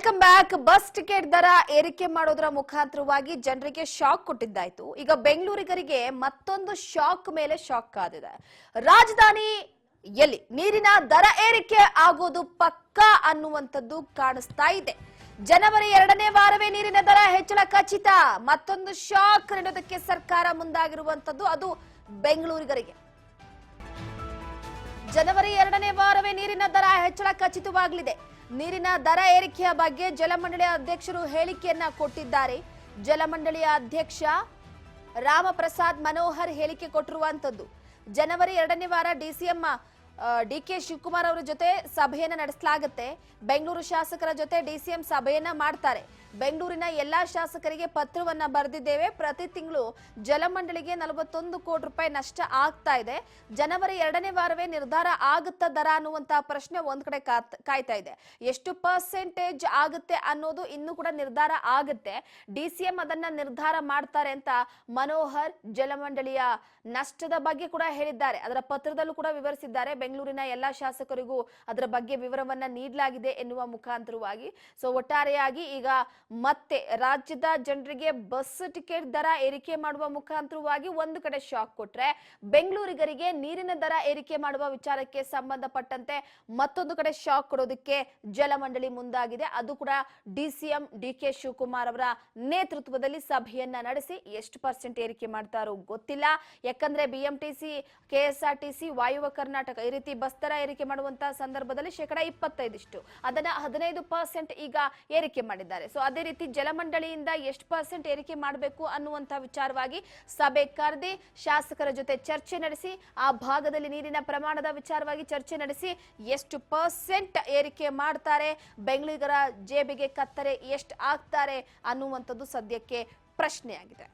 Welcome back. Bus ticket ದರ ಏರಿಕೆ ಮಾಡೋದ್ರ ಮುಖಾಂತರವಾಗಿ ಜನರಿಗೆ ಶಾಕ್ ಕೊಟ್ಟಿದ್ದಾಯ್ತು. ಈಗ ಬೆಂಗಳೂರಿಗರಿಗೆ ಮತ್ತೊಂದು ಶಾಕ್ ಮೇಲೆ ಶಾಕ್ ಕಾದಿದೆ. ರಾಜಧಾನಿಯಲ್ಲಿ ನೀರಿನ ದರ ಏರಿಕೆ ಆಗೋದು ಪಕ್ಕಾ ಅನ್ನುವಂಥದ್ದು ಕಾಣಿಸ್ತಾ ಇದೆ. ಜನವರಿ 2ನೇ ವಾರವೇ ನೀರಿನ ದರ ಹೆಚ್ಚಳ ಖಚಿತ. ಮತ್ತೊಂದು ಶಾಕ್ ನೀಡೋದಕ್ಕೆ ಸರ್ಕಾರ ಮುಂದಾಗಿರುವಂತದ್ದು, ಅದು ಬೆಂಗಳೂರಿಗರಿಗೆ. ಜನವರಿ 2ನೇ ವಾರವೇ ನೀರಿನ ದರ ಹೆಚ್ಚಳ ಖಚಿತವಾಗಲಿದೆ. ನೀರಿನ ದರ ಏರಿಕೆಯ ಬಗ್ಗೆ ಜಲಮಂಡಳಿಯ ಅಧ್ಯಕ್ಷರು ಹೇಳಿಕೆಯನ್ನ ಕೊಟ್ಟಿದ್ದಾರೆ. ಜಲಮಂಡಳಿಯ ಅಧ್ಯಕ್ಷ ರಾಮಪ್ರಸಾದ್ ಮನೋಹರ್ ಹೇಳಿಕೆ ಕೊಟ್ಟಿರುವಂತದ್ದು. ಜನವರಿ 2ನೇ ವಾರ ಡಿಸಿಎಂ ಡಿಕೆ ಶಿವಕುಮಾರ್ ಅವರ ಜೊತೆ ಸಭೆಯನ್ನ ನಡೆಸಲಾಗುತ್ತೆ. ಬೆಂಗಳೂರು ಶಾಸಕರ ಜೊತೆ ಡಿಸಿಎಂ ಸಭೆಯನ್ನ ಮಾಡ್ತಾರೆ. ಬೆಂಗಳೂರಿನ ಎಲ್ಲಾ ಶಾಸಕರಿಗೆ ಪತ್ರವನ್ನ ಬರೆದಿದ್ದೇವೆ. ಪ್ರತಿ ತಿಂಗಳು ಜಲಮಂಡಳಿಗೆ 41 ಕೋಟಿ ರೂಪಾಯಿ ನಷ್ಟ ಆಗ್ತಾ ಇದೆ. ಜನವರಿ 2ನೇ ವಾರವೇ ನಿರ್ಧಾರ ಆಗುತ್ತಾ ದರ ಅನ್ನುವಂತ ಪ್ರಶ್ನೆ ಒಂದ್ ಕಡೆ ಕಾಯ್ತಾ ಇದೆ. ಎಷ್ಟು ಪರ್ಸೆಂಟೇಜ್ ಆಗುತ್ತೆ ಅನ್ನೋದು ಇನ್ನೂ ಕೂಡ ನಿರ್ಧಾರ ಆಗುತ್ತೆ. ಡಿಸಿಎಂ ಅದನ್ನ ನಿರ್ಧಾರ ಮಾಡ್ತಾರೆ ಅಂತ ಮನೋಹರ್ ಜಲಮಂಡಳಿಯ ನಷ್ಟದ ಬಗ್ಗೆ ಕೂಡ ಹೇಳಿದ್ದಾರೆ. ಅದರ ಪತ್ರದಲ್ಲೂ ಕೂಡ ವಿವರಿಸಿದ್ದಾರೆ. ಬೆಂಗಳೂರಿನ ಎಲ್ಲಾ ಶಾಸಕರಿಗೂ ಅದರ ಬಗ್ಗೆ ವಿವರವನ್ನ ನೀಡಲಾಗಿದೆ ಎನ್ನುವ ಮುಖಾಂತರವಾಗಿ. ಸೊ ಒಟ್ಟಾರೆಯಾಗಿ ಈಗ ಮತ್ತೆ ರಾಜ್ಯದ ಜನರಿಗೆ ಬಸ್ ಟಿಕೆಟ್ ದರ ಏರಿಕೆ ಮಾಡುವ ಮುಖಾಂತರವಾಗಿ ಒಂದು ಕಡೆ ಶಾಕ್ ಕೊಟ್ರೆ, ಬೆಂಗಳೂರಿಗರಿಗೆ ನೀರಿನ ದರ ಏರಿಕೆ ಮಾಡುವ ವಿಚಾರಕ್ಕೆ ಸಂಬಂಧಪಟ್ಟಂತೆ ಮತ್ತೊಂದು ಕಡೆ ಶಾಕ್ ಕೊಡೋದಕ್ಕೆ ಜಲಮಂಡಳಿ ಮುಂದಾಗಿದೆ. ಅದು ಕೂಡ ಡಿಸಿಎಂ ಡಿಕೆ ಶಿವಕುಮಾರ್ ಅವರ ನೇತೃತ್ವದಲ್ಲಿ ಸಭೆಯನ್ನ ನಡೆಸಿ ಎಷ್ಟು ಪರ್ಸೆಂಟ್ ಏರಿಕೆ ಮಾಡ್ತಾರೋ ಗೊತ್ತಿಲ್ಲ. ಯಾಕಂದ್ರೆ ಬಿಎಂಟಿಸಿ, ಕೆಎಸ್ಆರ್ಟಿಸಿ, ವಾಯುವ್ಯ ಕರ್ನಾಟಕ ಈ ರೀತಿ ಬಸ್ ದರ ಏರಿಕೆ ಮಾಡುವಂತಹ ಸಂದರ್ಭದಲ್ಲಿ 25% ಅದನ್ನ 15% ಈಗ ಏರಿಕೆ ಮಾಡಿದ್ದಾರೆ. ಸೊ ಅದೇ ರೀತಿ ಜಲಮಂಡಳಿಯಿಂದ ಎಷ್ಟು ಪರ್ಸೆಂಟ್ ಏರಿಕೆ ಮಾಡಬೇಕು ಅನ್ನುವಂತ ವಿಚಾರವಾಗಿ ಸಭೆ ಕರೆದಿ ಶಾಸಕರ ಜೊತೆ ಚರ್ಚೆ ನಡೆಸಿ, ಆ ಭಾಗದಲ್ಲಿ ನೀರಿನ ಪ್ರಮಾಣದ ವಿಚಾರವಾಗಿ ಚರ್ಚೆ ನಡೆಸಿ ಎಷ್ಟು ಪರ್ಸೆಂಟ್ ಏರಿಕೆ ಮಾಡ್ತಾರೆ, ಬೆಂಗಳೂರಿಗರ ಜೇಬಿಗೆ ಕತ್ತರೆ ಎಷ್ಟು ಆಗ್ತಾರೆ ಅನ್ನುವಂಥದ್ದು ಸದ್ಯಕ್ಕೆ ಪ್ರಶ್ನೆಯಾಗಿದೆ.